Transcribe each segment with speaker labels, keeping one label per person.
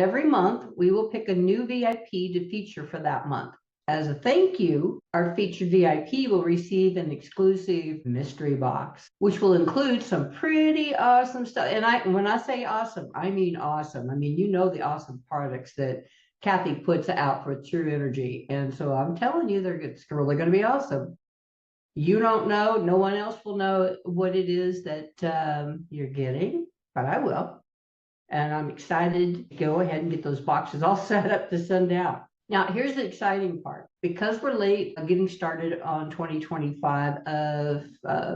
Speaker 1: every month we will pick a new VIP to feature for that month. As a thank you, our featured VIP will receive an exclusive mystery box, which will include some pretty awesome stuff. And when I say awesome, I mean awesome. I mean, you know, the awesome products that Cathy puts out for Tru Energy. And so I'm telling you, it's really going to be awesome. You don't know, no one else will know what it is that you're getting, but I will. And I'm excited to go ahead and get those boxes all set up to send out. Now, here's the exciting part. Because we're late getting started on 2025 of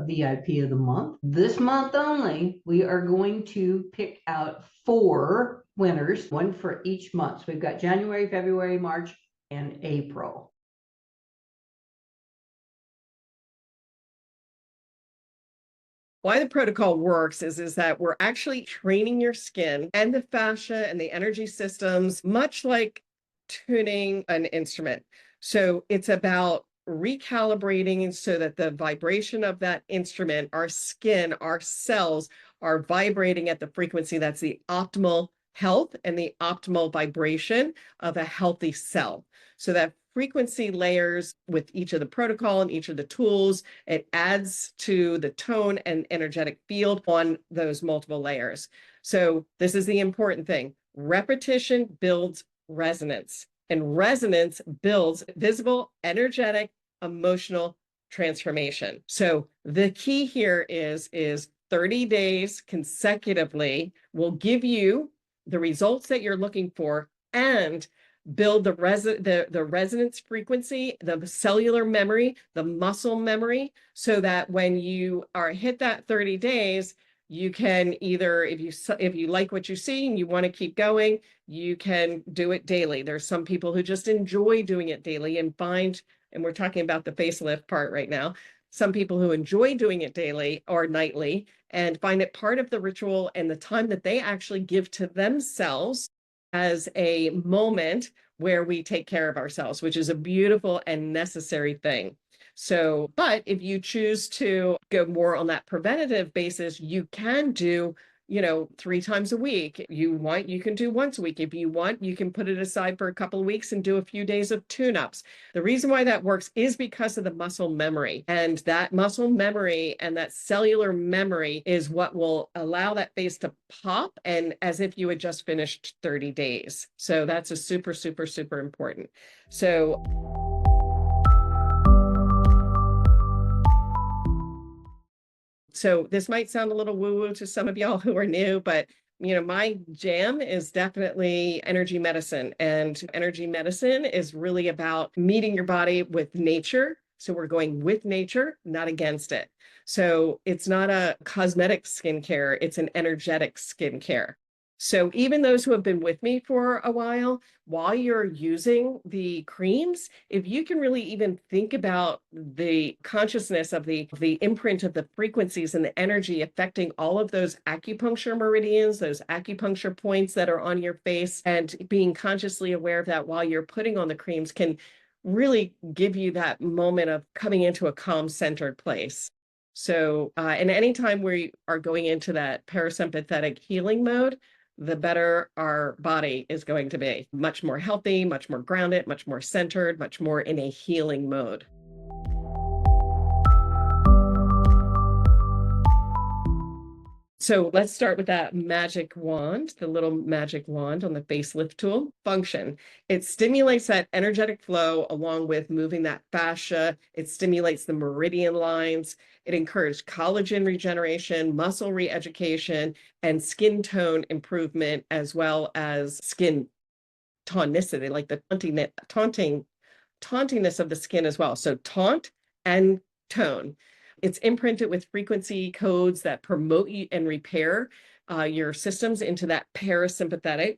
Speaker 1: VIP of the month, this month only, we are going to pick out 4 winners, one for each month. So we've got January, February, March, and April.
Speaker 2: Why the protocol works is that we're actually training your skin and the fascia and the energy systems, much like tuning an instrument. So it's about recalibrating so that the vibration of that instrument, our skin, our cells are vibrating at the frequency that's the optimal health and the optimal vibration of a healthy cell. So that frequency layers with each of the protocol and each of the tools, it adds to the tone and energetic field on those multiple layers. So this is the important thing. Repetition builds resonance, and resonance builds visible, energetic, emotional transformation. So the key here is 30 days consecutively will give you the results that you're looking for and build the resonance frequency, the cellular memory, the muscle memory, so that when you are hit that 30 days, you can either, if you like what you see and you want to keep going, you can do it daily. There's some people who just enjoy doing it daily and we're talking about the facelift part right now, some people who enjoy doing it daily or nightly and find it part of the ritual and the time that they actually give to themselves as a moment where we take care of ourselves, which is a beautiful and necessary thing. So, but if you choose to go more on that preventative basis, you can do, 3 times a week. You can do once a week. If you want, you can put it aside for a couple of weeks and do a few days of tune-ups. The reason why that works is because of the muscle memory. And that muscle memory and that cellular memory is what will allow that face to pop and as if you had just finished 30 days. So that's a super, super, super important. So this might sound a little woo-woo to some of y'all who are new, but my jam is definitely energy medicine. And energy medicine is really about meeting your body with nature. So we're going with nature, not against it. So it's not a cosmetic skincare, it's an energetic skincare. So even those who have been with me for a while you're using the creams, if you can really even think about the consciousness of the imprint of the frequencies and the energy affecting all of those acupuncture meridians, those acupuncture points that are on your face, and being consciously aware of that while you're putting on the creams can really give you that moment of coming into a calm, centered place. So, and anytime we are going into that parasympathetic healing mode, the better our body is going to be. Much more healthy, much more grounded, much more centered, much more in a healing mode. So let's start with that magic wand, the little magic wand on the facelift tool. Function. It stimulates that energetic flow along with moving that fascia. It stimulates the meridian lines. It encouraged collagen regeneration, muscle re-education, and skin tone improvement, as well as skin tonicity, like the tauntiness of the skin as well. So taunt and tone. It's imprinted with frequency codes that promote and repair your systems into that parasympathetic.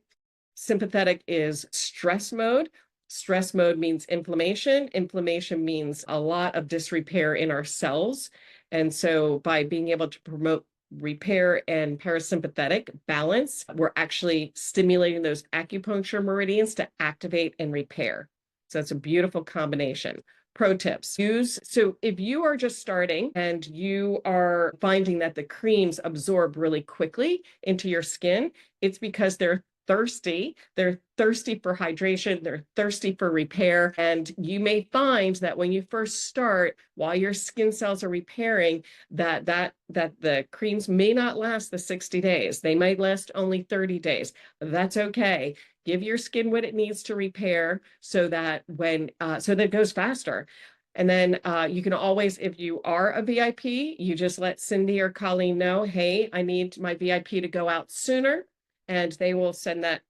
Speaker 2: Sympathetic is stress mode. Stress mode means inflammation. Inflammation means a lot of disrepair in our cells. And so by being able to promote repair and parasympathetic balance, we're actually stimulating those acupuncture meridians to activate and repair. So it's a beautiful combination. Pro tips. So if you are just starting and you are finding that the creams absorb really quickly into your skin, it's because they're thirsty. They're thirsty for hydration. They're thirsty for repair. And you may find that when you first start, while your skin cells are repairing, that the creams may not last the 60 days. They might last only 30 days. That's okay. Give your skin what it needs to repair so that so that it goes faster. And then you can always, if you are a VIP, you just let Cindy or Colleen know, hey, I need my VIP to go out sooner, and they will send that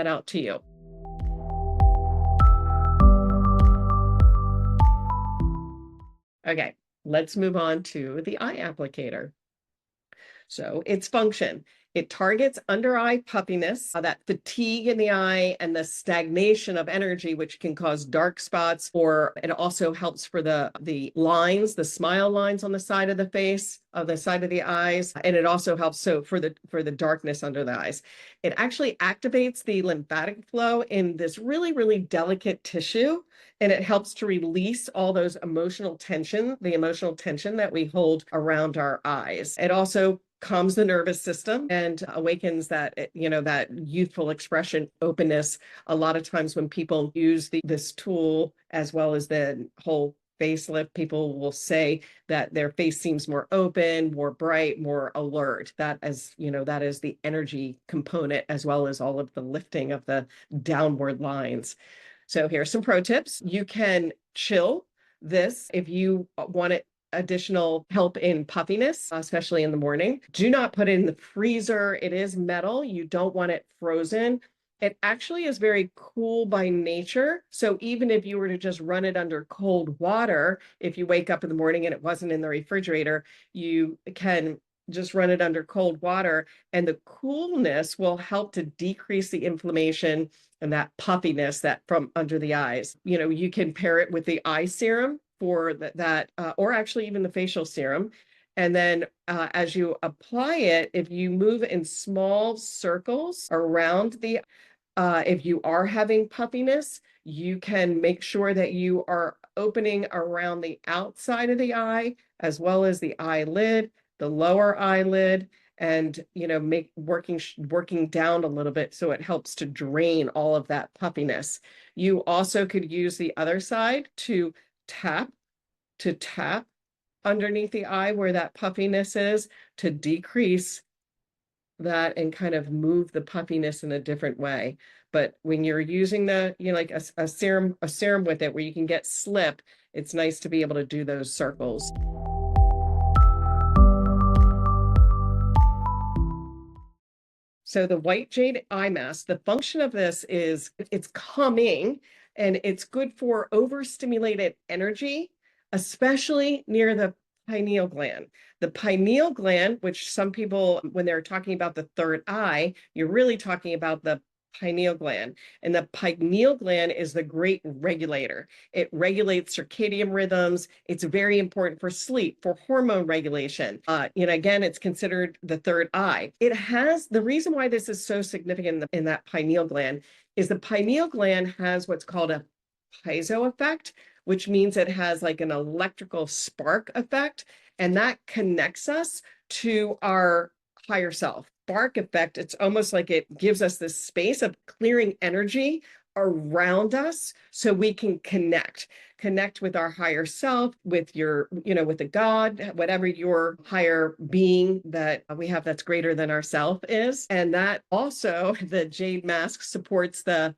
Speaker 2: out to you. Okay, let's move on to the eye applicator. So its function. It targets under eye puffiness, that fatigue in the eye and the stagnation of energy, which can cause dark spots, or it also helps for the lines, the smile lines on the side of the face, of the side of the eyes. And it also helps for the darkness under the eyes. It actually activates the lymphatic flow in this really, really delicate tissue. And it helps to release all those emotional tension, the emotional tension that we hold around our eyes. It also calms the nervous system and awakens that youthful expression, openness. A lot of times when people use this tool, as well as the whole facelift, people will say that their face seems more open, more bright, more alert. That is the energy component, as well as all of the lifting of the downward lines. So here's some pro tips. You can chill this if you want it additional help in puffiness, especially in the morning. Do not put it in the freezer. It is metal. You don't want it frozen. It actually is very cool by nature. So even if you were to just run it under cold water, if you wake up in the morning and it wasn't in the refrigerator, you can just run it under cold water, and the coolness will help to decrease the inflammation and that puffiness that from under the eyes. You can pair it with the eye serum for that, or actually even the facial serum. And then as you apply it, if you move in small circles around if you are having puffiness, you can make sure that you are opening around the outside of the eye, as well as the eyelid, the lower eyelid, and working down a little bit so it helps to drain all of that puffiness. You also could use the other side to tap underneath the eye where that puffiness is, to decrease that and kind of move the puffiness in a different way. But when you're using like a serum with it, where you can get slip, it's nice to be able to do those circles. So the white jade eye mask, the function of this is it's calming, and it's good for overstimulated energy, especially near the pineal gland. The pineal gland, which some people, when they're talking about the third eye, you're really talking about the pineal gland. And the pineal gland is the great regulator. It regulates circadian rhythms. It's very important for sleep, for hormone regulation. Again, it's considered the third eye. It has, the reason why this is so significant in that pineal gland is the pineal gland has what's called a piezo effect, which means it has like an electrical spark effect, and that connects us to our higher self. Spark effect, it's almost like it gives us this space of clearing energy around us so we can connect with our higher self, with with the God, whatever your higher being that we have that's greater than ourself is. And that also, the jade mask supports the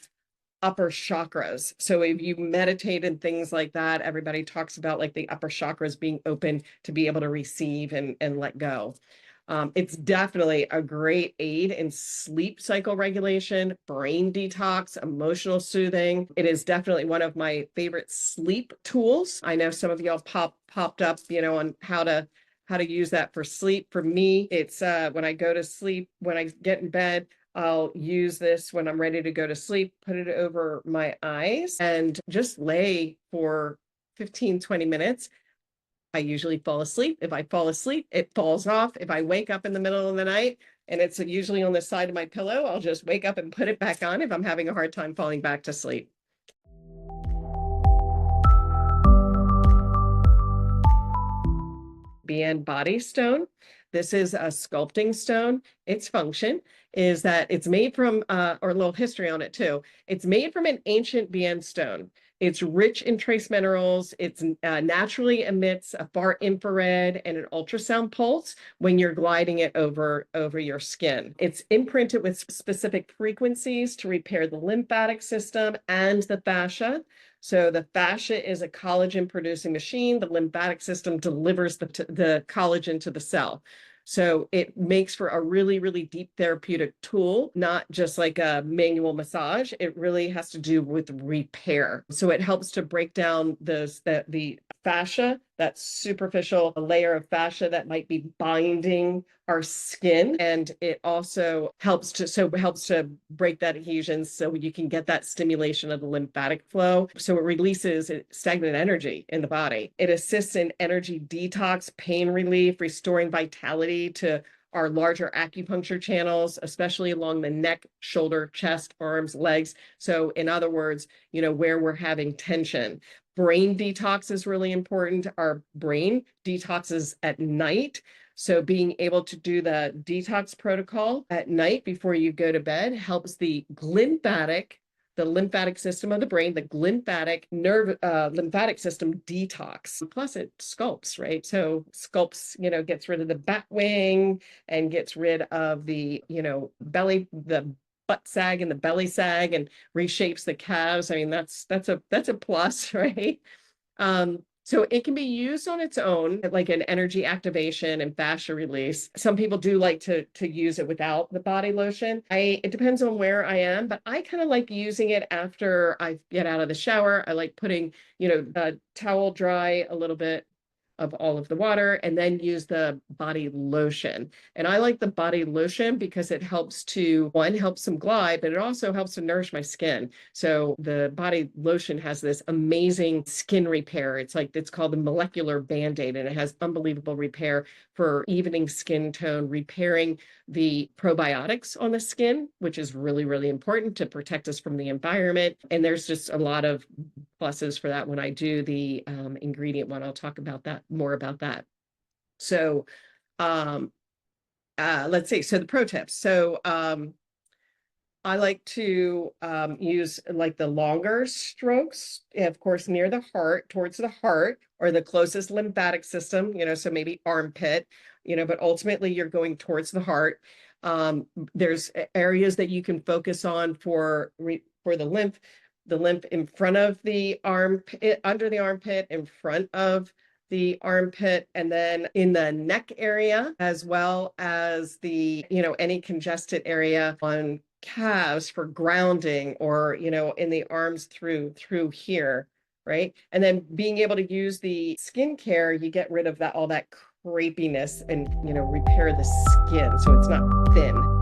Speaker 2: upper chakras. So if you meditate and things like that, everybody talks about like the upper chakras being open to be able to receive and let go. It's definitely a great aid in sleep cycle regulation, brain detox, emotional soothing. It is definitely one of my favorite sleep tools. I know some of y'all popped up, on how to use that for sleep. For me, it's when I go to sleep, when I get in bed, I'll use this when I'm ready to go to sleep, put it over my eyes, and just lay for 15, 20 minutes. I usually fall asleep. If I fall asleep, it falls off. If I wake up in the middle of the night and it's usually on the side of my pillow, I'll just wake up and put it back on if I'm having a hard time falling back to sleep. BN Body Stone. This is a sculpting stone. Its function is that it's made from, or a little history on it too. It's made from an ancient BN stone. It's rich in trace minerals. It naturally emits a far infrared and an ultrasound pulse when you're gliding it over your skin. It's imprinted with specific frequencies to repair the lymphatic system and the fascia. So the fascia is a collagen producing machine. The lymphatic system delivers the collagen to the cell. So it makes for a really, really deep therapeutic tool, not just like a manual massage. It really has to do with repair. So it helps to break down the fascia, that superficial layer of fascia that might be binding our skin. And it also helps to break that adhesion so you can get that stimulation of the lymphatic flow. So it releases stagnant energy in the body. It assists in energy detox, pain relief, restoring vitality to our larger acupuncture channels, especially along the neck, shoulder, chest, arms, legs. So in other words, where we're having tension. Brain detox is really important. Our brain detoxes at night. So being able to do the detox protocol at night before you go to bed helps the lymphatic system of the brain, the lymphatic system detox. Plus it sculpts, right? So sculpts, gets rid of the bat wing and gets rid of the, the butt sag and the belly sag and reshapes the calves. I mean, that's a plus, right? So it can be used on its own, like an energy activation and fascia release. Some people do like to use it without the body lotion. It depends on where I am, but I kind of like using it after I get out of the shower. I like putting, a towel dry a little bit of all of the water and then use the body lotion. And I like the body lotion because it helps them glide, but it also helps to nourish my skin. So the body lotion has this amazing skin repair. It's called the molecular Band-Aid, and it has unbelievable repair for evening skin tone, repairing the probiotics on the skin, which is really, really important to protect us from the environment. And there's just a lot of pluses for that when I do the ingredient one. I'll talk about that more about that. So let's see. So the pro tips. So I like to use like the longer strokes, of course, near the heart, towards the heart or the closest lymphatic system, so maybe armpit, but ultimately you're going towards the heart. There's areas that you can focus on for the lymph in front of the armpit, under the armpit, in front of the armpit, and then in the neck area, as well as the, any congested area on calves for grounding, or, in the arms through here, right? And then being able to use the skincare, you get rid of all that crepiness and, repair the skin so it's not thin.